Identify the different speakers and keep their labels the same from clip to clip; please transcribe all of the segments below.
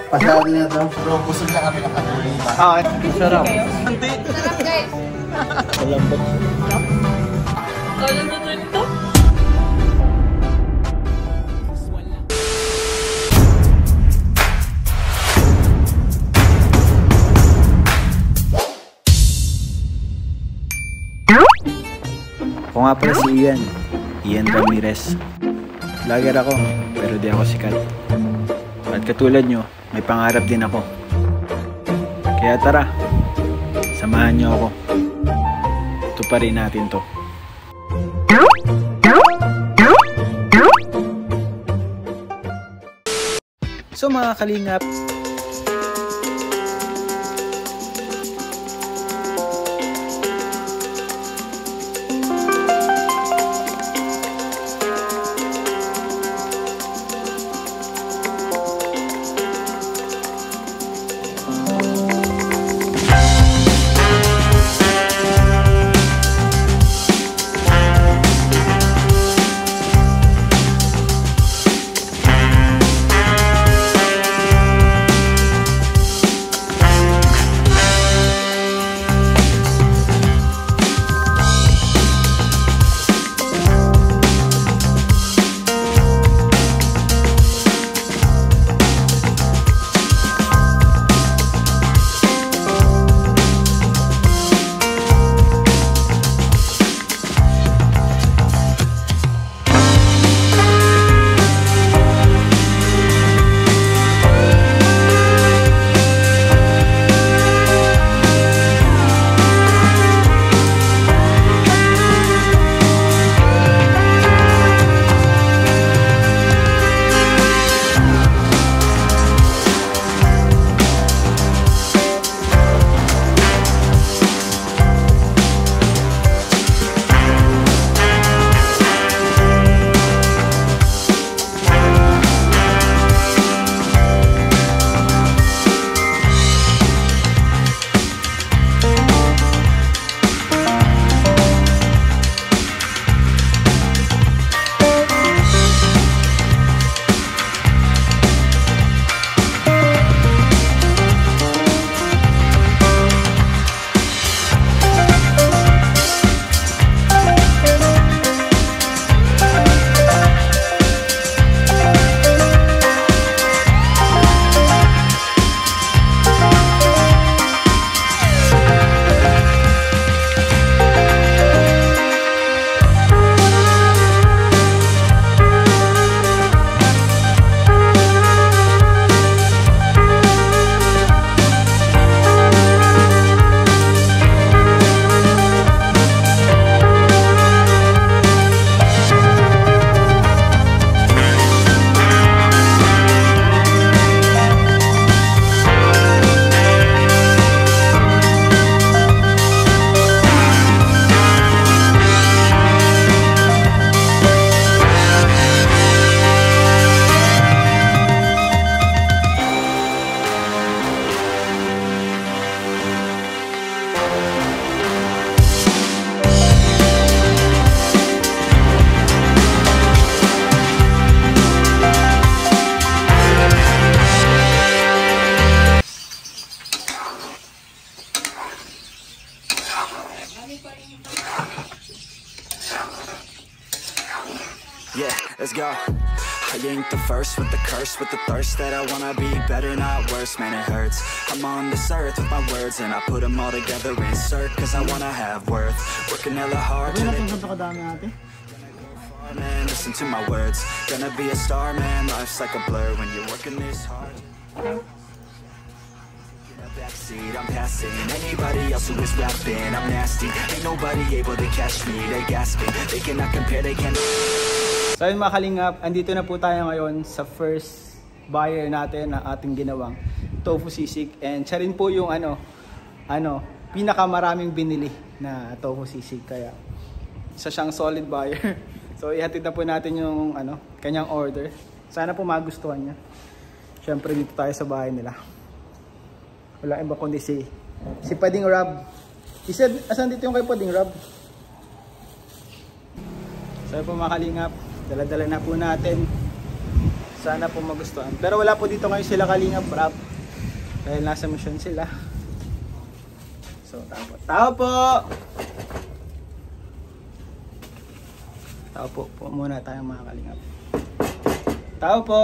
Speaker 1: Pasabi na to. Bro, busog na kami nakatuloy pa.
Speaker 2: Ah, sarap.
Speaker 3: Hindi. Sarap guys.
Speaker 2: Malambot.
Speaker 3: Alam mo to ito?
Speaker 2: Ako nga pala si Ian Ramirez. Vlogger ako, pero di ako sikat. At katulad nyo, may pangarap din ako. Kaya tara, samahan nyo ako. Tuparin natin to. So mga kalingap,
Speaker 4: yeah, let's go. I ain't the first with the curse, with the thirst that I wanna be better, not worse, man it hurts. I'm on this earth with my words and I put them all together, insert, cause I wanna have worth. Working hella hard to man, listen to my words. Gonna be a star, man, life's like a blur when you're working this hard. Backseat, I'm passing anybody else who is rapping. I'm nasty, ain't nobody able to catch me. They gasping, they cannot compare, they can't.
Speaker 2: So yun mga kalingap, andito na po tayo ngayon sa first buyer natin na ating ginawang tofu sisig. And siya rin po yung pinakamaraming binili na tofu sisig. Kaya isa siyang solid buyer. So ihatid na po natin yung kanyang order. Sana po magustuhan niya. Siyempre dito tayo sa bahay nila. Wala iba kundi si Pading Rob. Asan dito yung kay Pading Rob? So po mga kalingap, dala-dala na po natin Sana po magustuhan. Pero wala po dito ngayon sila Kalingap Rap. Dahil nasa mission sila. So, tao po! Tao po. Po muna tayong mga Kalingap. Tao po!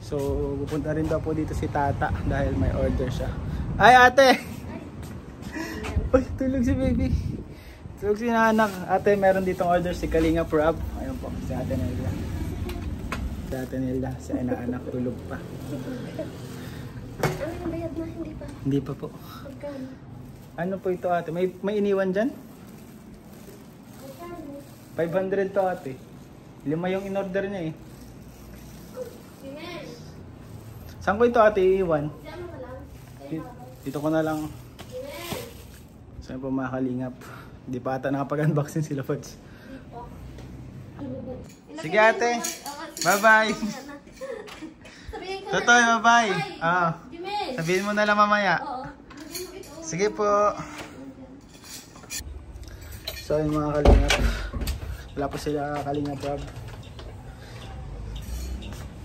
Speaker 2: So, pupunta rin daw po dito si Tata dahil may order siya. Ay, ate! Uy, tulog si baby. Tulog si anak. Ate, meron ditong order si Kalingap Rap. Ayun po, si Ate Nelda. Si Ate Nelda, si anak tulog pa.
Speaker 3: Ano yung bayad na? Hindi pa.
Speaker 2: Hindi pa po.
Speaker 3: Magkano?
Speaker 2: Ano po ito ate? May iniwan dyan? 500 to ate. 5 yung in-order niya eh. Saan ko ito ate iiwan? Dito ko na lang. Saan po mga Kalingap? Hindi pa ata nakapag-unboxing sila Pods. Sige ate. Bye bye. Totoo, bye bye. Sabihin mo na lang mamaya. Sige po. So yung mga Kalingap. Wala po sila Kalingap Rap.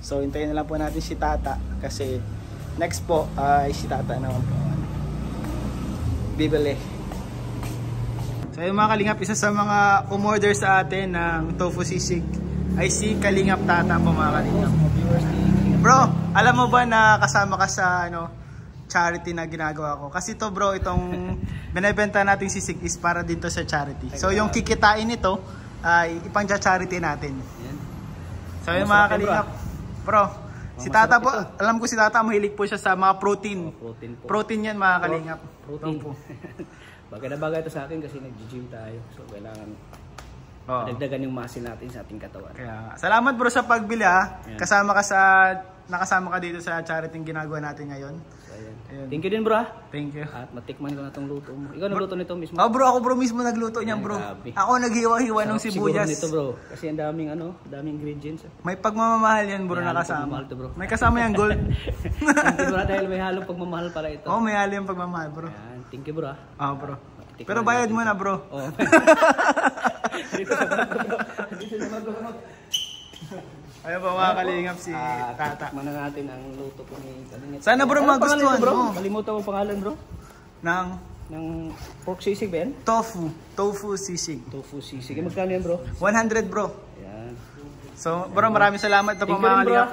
Speaker 2: So hintayin na lang po natin si Tata. Kasi next po ay si Tata naman po. Bibili. So yung mga Kalingap, isa sa mga umorder sa atin ng tofu sisig ay si Kalingap Tata po mga Kalingap. Bro, alam mo ba na kasama ka sa charity na ginagawa ko? Kasi to bro, itong binebenta nating sisig is para dito sa charity. So yung kikitain nito ay ipang-charity natin. So yung mga Kalingap, bro, si Tata po, alam ko si Tata mahilig po siya sa mga protein. Protein yan mga Kalingap.
Speaker 5: Protein po. Bagay na bagay ito sa akin kasi nag-gym tayo. So kailangan dagdagan yung muscle natin sa ating katawan.
Speaker 2: Kaya, salamat bro sa pagbili ha. Nakasama ka dito sa charity yung ginagawa natin ngayon.
Speaker 5: So, ayan. Thank you din bro ha.
Speaker 2: Thank you.
Speaker 5: At matikman ko na itong luto mo. Ikaw nagluto nito mismo?
Speaker 2: Oh bro, ako bro mismo nagluto niyan bro.
Speaker 5: Grabe.
Speaker 2: Ako naghiwa-hiwa ng sibuyas.
Speaker 5: Siguro nito bro. Kasi ang daming ingredients.
Speaker 2: May pagmamahal yan bro, nakasama.
Speaker 5: Bro.
Speaker 2: May kasama yung gold.
Speaker 5: Thank you bro dahil may halong pagmamahal pala ito.
Speaker 2: Oh, may halong pagmamahal bro.
Speaker 5: Ayan. Thank you bro ha.
Speaker 2: Oh bro. Pero bayad mo na bro.
Speaker 5: Oh. Dito sa bago bro.
Speaker 2: Ayun pa mga Kalingap si Tata.
Speaker 5: Tikman na natin ang luto ko ni Kalingap.
Speaker 2: Sana bro magustuhan mo.
Speaker 5: Kalimutan mo pangalan bro.
Speaker 2: Ng
Speaker 5: pork sisig ba yan?
Speaker 2: Tofu sisig.
Speaker 5: Tofu sisig. Magkano yan bro?
Speaker 2: 100 bro.
Speaker 5: Yan.
Speaker 2: So bro, maraming salamat na po mga Kalingap.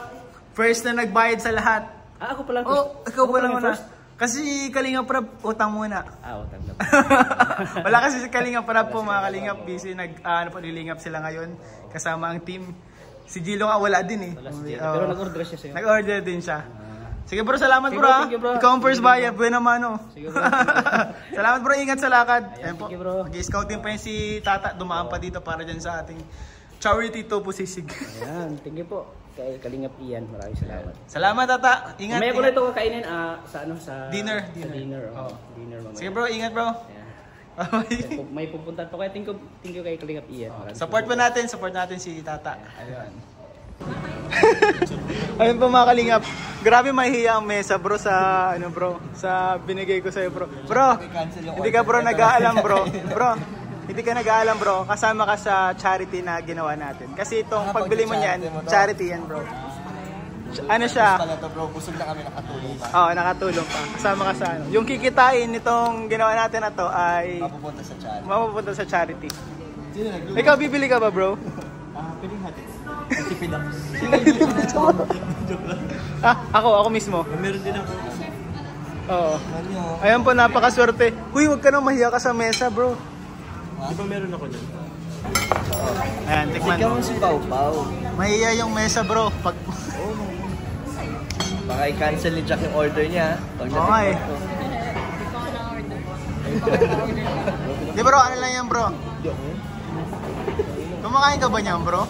Speaker 2: First na nagbayad sa lahat.
Speaker 5: Ako pala.
Speaker 2: Oh, ikaw pa lang muna. Kasi Kalingap Rap, utang muna.
Speaker 5: Utang na.
Speaker 2: Wala kasi si Kalingap Rap po mga Kalingap. Busy, nilingap sila ngayon. Kasama ang team. Si Gilo nga wala din eh.
Speaker 5: Pero nag-order siya sa'yo.
Speaker 2: Nag-order din siya. Sige bro, salamat bro ha. Ikaw ang first buyer, buena mano.
Speaker 5: Sige bro.
Speaker 2: Salamat bro, ingat sa lakad. Ayan po,
Speaker 5: Mag-scouting
Speaker 2: pa yun si Tata. Dumaan pa dito para dyan sa ating charity tofu sisig.
Speaker 5: Ayan, thank you po. Kay Kalingap Ian, maraming salamat.
Speaker 2: Salamat Tata, ingat.
Speaker 5: May ko na ito kakainin sa
Speaker 2: dinner.
Speaker 5: Dinner mamaya.
Speaker 2: Sige bro, ingat bro.
Speaker 5: May pupuntahan pa kaya thank you kay Kalingap Ian.
Speaker 2: Support natin si Tata. Ayun. Ayun po mga Kalingap. Grabe mahihiya ang mesa bro sa sa binigay ko sa iyo bro. Bro, hindi ka bro nag-aalam bro. Bro, hindi ka nag-aalam bro, kasama ka sa charity na ginawa natin. Kasi itong pagbili mo niyan, charity yan bro. Ano siya?
Speaker 1: Bro, busog na kami nakatulong pa.
Speaker 2: Oo, nakatulong pa. Kasama ka sa Yung kikitain nitong ginawa natin na to ay mapupunta sa charity. Ikaw bibili ka ba bro?
Speaker 1: Piling hati. Tipid ako.
Speaker 2: Ako mismo.
Speaker 1: Meron din ako.
Speaker 2: Oo. Ayan po, napakaswerte. Huy, huwag ka nang mahiya ka sa mesa bro.
Speaker 1: Di ba meron ako dyan?
Speaker 2: Ayan, tikman mo.
Speaker 1: Si Pau Pau.
Speaker 2: Mahiya yung mesa bro.
Speaker 1: Baka i-cancel ni Jack yung order niya.
Speaker 2: Oo nga eh. Di bro, ano lang yan bro? Kumakain ka ba niyan bro?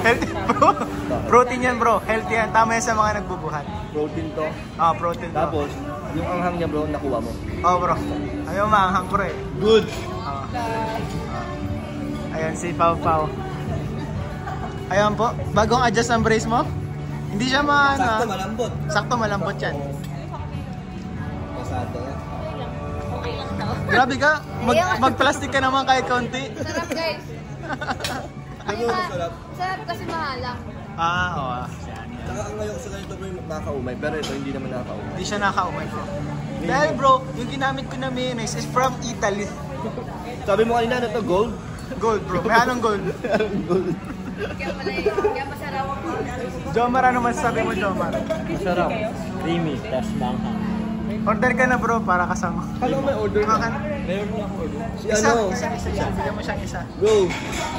Speaker 2: Healthy bro. Protein yan bro. Healthy yan. Tama yan sa mga nagbubuhat.
Speaker 1: Protein to.
Speaker 2: Protein to.
Speaker 1: Tapos, yung anghang niya bro, nakuha mo.
Speaker 2: Bro. Ayaw maanghang bro eh.
Speaker 1: Good.
Speaker 2: Ayan si Pau Pau. Ayan po. Bagong adjust ang brace mo? Hindi siya
Speaker 1: Sakto malambot.
Speaker 2: Sakto malambot yan.
Speaker 1: Bata yan.
Speaker 3: Okay lang daw.
Speaker 2: Grabe ka, mag-plastic ka naman kahit konti.
Speaker 3: Sarap guys.
Speaker 1: Ano yung masarap?
Speaker 3: Sarap kasi mahalang.
Speaker 2: Oo.
Speaker 1: Saka ang ngayon ko sa ganito bro yung nakaumay, pero ito hindi naman nakaumay.
Speaker 2: Hindi siya nakaumay bro. Dahil bro, yung ginamit ko na mayonnaise is from Italy.
Speaker 1: Sabi mo kanina na to gold?
Speaker 2: Gold bro, may anong gold?
Speaker 3: Kaya pala kaya masarap.
Speaker 2: Jomar, ano masasabi mo Jomar?
Speaker 5: Masarap. Creamy, tas manghang.
Speaker 2: Order ka na bro para kasama.
Speaker 1: Kala ko may order na.
Speaker 5: Meron na ako order.
Speaker 1: Si
Speaker 2: Isa,
Speaker 1: ano?
Speaker 2: isa. Bigyan mo siyang isa.
Speaker 1: Bro,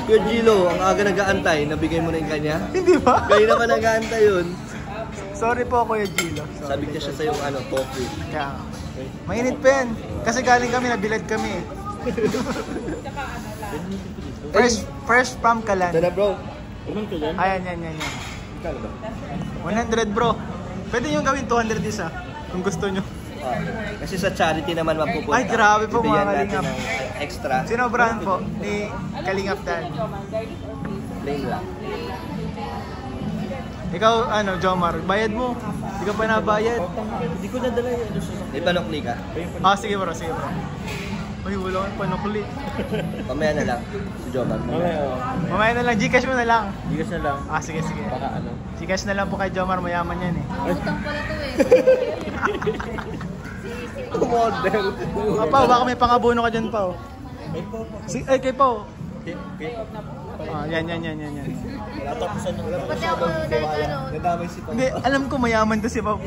Speaker 1: Kuya Gilo, ang aga nag-aantay, nabigay mo na yung kanya?
Speaker 2: Hindi ba?
Speaker 1: Kayo naman nag-aantay yun.
Speaker 2: Sorry po Kuya Gilo.
Speaker 1: Sabi niya siya sa yung ano, coffee.
Speaker 2: Kaya, mainit pa yan. Kasi galing kami, nabilad kami eh. Fresh from Kalan.
Speaker 1: Ito na bro.
Speaker 2: Ayan.
Speaker 1: Kala ba?
Speaker 2: 100 bro. Pwede nyo gawin 200 isa. Kung gusto nyo.
Speaker 1: Kasi sa charity naman mapupunta.
Speaker 2: Ay, grabe po,
Speaker 1: Bibigyan
Speaker 2: mga
Speaker 1: natin
Speaker 2: kalingap.
Speaker 1: ng extra.
Speaker 2: Sinobrahan po ni Kalingap Dan.
Speaker 1: Plain lang.
Speaker 2: Ikaw, Jomar, bayad mo. Hindi ka pa nabayad.
Speaker 5: Hindi ko nadala yun.
Speaker 1: May panokli ka?
Speaker 2: Sige bro. Uy, wala kang panukli.
Speaker 1: Mamaya na lang. Si Joman.
Speaker 2: Mamaya na lang, Gcash mo na lang.
Speaker 5: Hindi ka lang.
Speaker 2: Sige.
Speaker 5: Baka ano.
Speaker 2: Gcash na lang po kay Jomar, mayaman yan eh.
Speaker 3: Utang pala to eh.
Speaker 1: Model.
Speaker 2: Pao, baka may pangabuno ka dyan, Pao. Ay, kay Pao. Yan.
Speaker 5: Natapusan na.
Speaker 3: Pati ako dahil
Speaker 1: Nadamay si Pao.
Speaker 2: Hindi, alam ko mayaman to si Pao.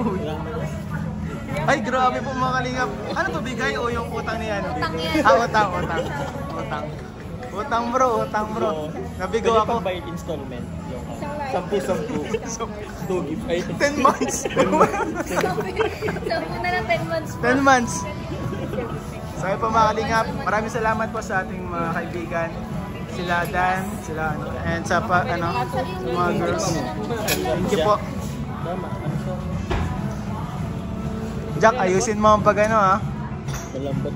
Speaker 2: Ay, grabe po mga kalingap. Ano to, bigay o yung utang niya?
Speaker 3: Utang yan.
Speaker 2: Utang bro. Nabigo ako.
Speaker 5: Pwede pang installment. 10.
Speaker 2: 10 months.
Speaker 3: Sabi na lang 10 months.
Speaker 2: 10 months. Sabi po mga kalingap, maraming salamat po sa ating mga kaibigan. Sila Dan, and sa mga girls. Thank you po. Jack, ayusin mo ang pag ha.
Speaker 5: Malambot.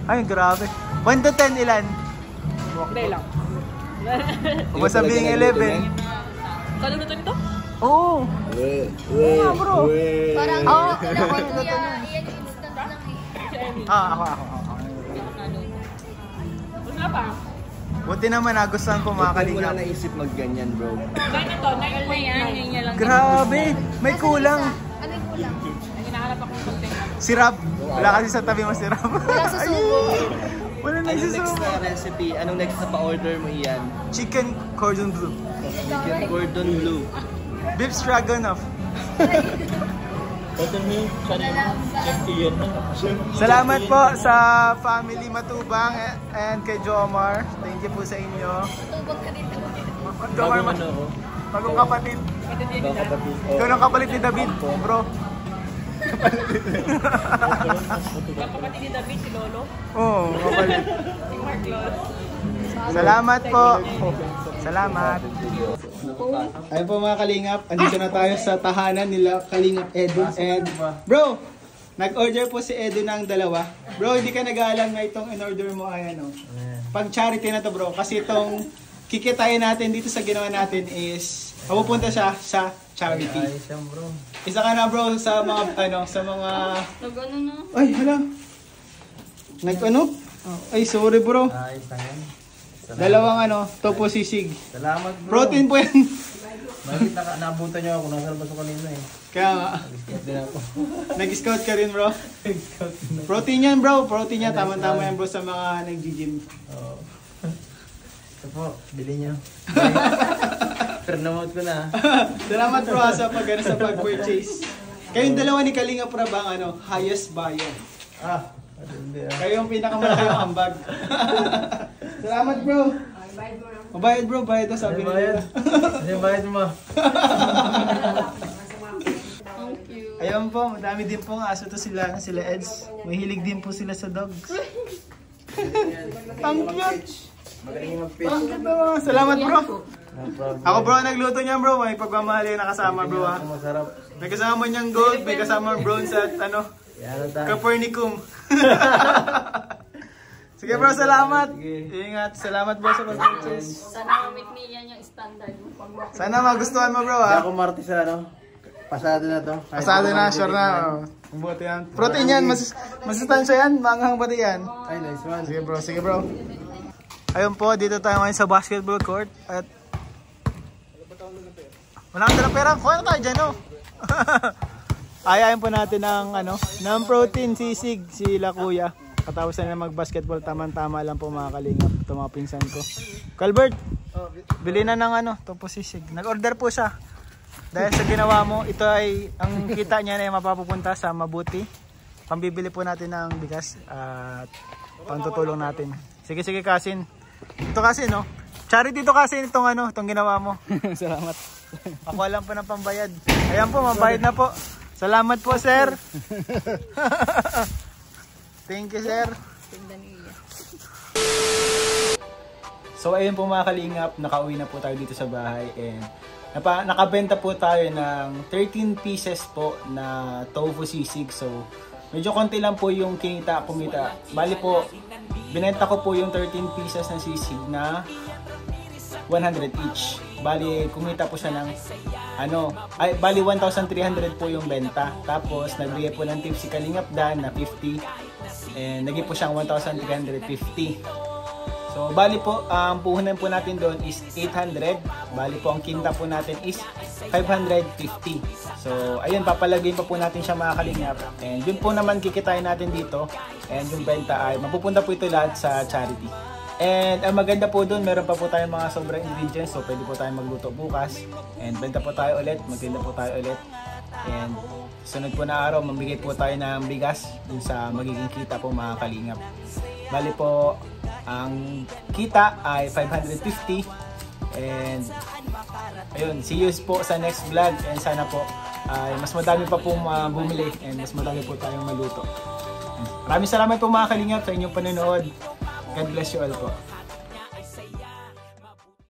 Speaker 2: Ay, grabe. 1 to 10 ilan?
Speaker 5: Hindi lang.
Speaker 2: Huwag mo sabihin 11.
Speaker 3: Kano na to nito?
Speaker 2: Oo. Bro.
Speaker 3: Parang kailangan ko yan instant lang eh.
Speaker 2: Ako.
Speaker 3: Wala pa.
Speaker 2: Buti naman nagustuhan ko mga
Speaker 1: Wala
Speaker 2: kalingap.
Speaker 1: naisip mag-ganyan bro.
Speaker 3: Ganito, 9.9 lang.
Speaker 2: Grabe, may kulang.
Speaker 3: Ano yung kulang? Hinahanap akong content.
Speaker 2: Si Rab. Wala kasi sa tabi mo si Rab.
Speaker 3: Wala susubo.
Speaker 2: Wala
Speaker 1: Anong next
Speaker 2: nagsusubo.
Speaker 1: na recipe? Anong next na pa-order mo iyan?
Speaker 2: Chicken cordon bleu.
Speaker 1: Chicken cordon bleu.
Speaker 2: Beef stroganoff.
Speaker 5: Pwede mo yung iyan na.
Speaker 2: Salamat po sa family Matubang and kay Jomar. Thank you po sa inyo.
Speaker 3: Tubog ka dito.
Speaker 2: Jomar,
Speaker 5: Bagong ano ako.
Speaker 2: bagong kapatid.
Speaker 5: Bagong kapatid.
Speaker 2: Ikaw ng kapalit ni David, bro.
Speaker 3: Kapatid ni David, si Lolo.
Speaker 2: Oo, kapalit.
Speaker 3: Si Mark Lolo.
Speaker 2: Salamat po. Salamat. Ayun po mga kalingap, andito na tayo sa tahanan nila Kalingap Edu and bro, nag-order po si Edu ng dalawa. Bro, hindi ka nag-aalam na itong in-order mo ay ano. Pag charity na to bro, kasi itong kikitain natin dito sa ginawa natin is mapupunta siya sa charity. Isa ka na bro sa mga sa mga
Speaker 3: Nag-ano na?
Speaker 2: ay hala. Nag-ano? Ay sorry bro. Dalawang topo sisig.
Speaker 1: Salamat bro.
Speaker 2: Protein po yan.
Speaker 1: Bakit naabutan niyo ako? Nasa labas ko kanina eh.
Speaker 2: Kaya nga.
Speaker 1: Din ako.
Speaker 2: Nag-scout ka rin bro. Protein yan bro. Protein yan. Tama-tama yan bro sa mga nag-gym.
Speaker 1: Oo. Ito po, bili niyo. Promote ko na.
Speaker 2: Salamat bro sa pag-purchase. Kayong dalawa ni Kalinga Prab ang highest buyer. Kayo yung pinakamalaki yung ambag. Salamat bro. Bayad bro, bayad daw sabi nila.
Speaker 1: Ano bayad mo?
Speaker 3: Thank you.
Speaker 2: Ayun po, madami din pong aso to sila Eds. Mahilig din po sila sa dogs. Ang cute.
Speaker 1: Magaling mag-pitch.
Speaker 2: Ang cute naman. Salamat bro. Ako bro, nagluto niyan bro. May pagmamahal yung nakasama bro ha.
Speaker 1: Masarap.
Speaker 2: May kasama niyang gold, may kasama bronze at
Speaker 1: Yan tayo.
Speaker 2: Copernicum. Sige bro, salamat. Ingat. Salamat bro sa pag-purchase.
Speaker 3: Sana ma-meet niya yung standard mo.
Speaker 2: Sana magustuhan mo bro ha.
Speaker 1: Ako martes pasado na to.
Speaker 2: Pasado na, sure na. Buti yan. Protein yan, masustansya yan, maanghang pati yan.
Speaker 1: Ay, nice one.
Speaker 2: Sige bro. Ayun po, dito tayo ngayon sa basketball court. At wala kang dalang pera, kuha na tayo dyan, no? Ayayin po natin ng protein sisig sila kuya. Katapos na mag-basketball, tama-tama lang po mga kalingap. Ito mga pinsan ko. Calbert, bili na ng ito po sisig. Nag-order po siya. Dahil sa ginawa mo, ito ay, ang kita niya na mapapupunta sa mabuti. Pambibili po natin ng bigas at pantutulong natin. Sige, Kasin. Ito Kasin, no? Charity to Kasin itong ginawa mo.
Speaker 5: Salamat.
Speaker 2: Ako alam po ng pambayad. Ayan po, mabayad na po. Salamat po, sir. Thank you, sir. So ayun po mga kalingap, nakauwi na po tayo dito sa bahay and nakabenta po tayo ng 13 pieces po na tofu sisig. So medyo konti lang po yung kumita. Bali po, binenta ko po yung 13 pieces na sisig na 100 each. Bali kumita po siya ng bali 1,300 po yung benta. Tapos nagbigay po ng tips si Kalingap Dan na 50 and naging po siyang 1,350. So bali po ang puhunan po natin doon is 800. Bali po ang kinta po natin is 550. So ayun, papalagay pa po natin siya mga Kalingap. And yun po naman kikitain natin dito. And yung benta ay mapupunta po ito lahat sa charity. And ang maganda po doon, meron pa po tayong mga sobrang ingredients. So pwede po tayong magluto bukas. And benta po tayo ulit, magtinda po tayo ulit. And sunod po na araw, mamigay po tayo ng bigas dun sa magiging kita po mga Kalingap. Bali po, ang kita ay 550. And ayun, see you po sa next vlog. And sana po ay mas madami pa po bumili and mas madami po tayong maluto. Maraming salamat po mga Kalingap sa inyong panonood. God bless you all po.